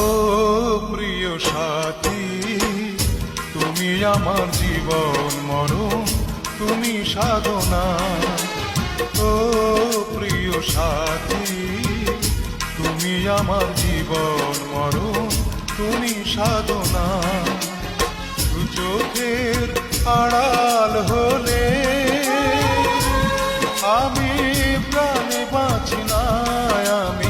ও প্রিয় সাথী, তুমি আমার জীবন মরণ, তুমি সাধনা। ও প্রিয় সাথী, তুমি আমার জীবন মরণ, তুমি সাধনা। দু চোখের আড়াল হলে আমি প্রাণে বাঁচি না, আমি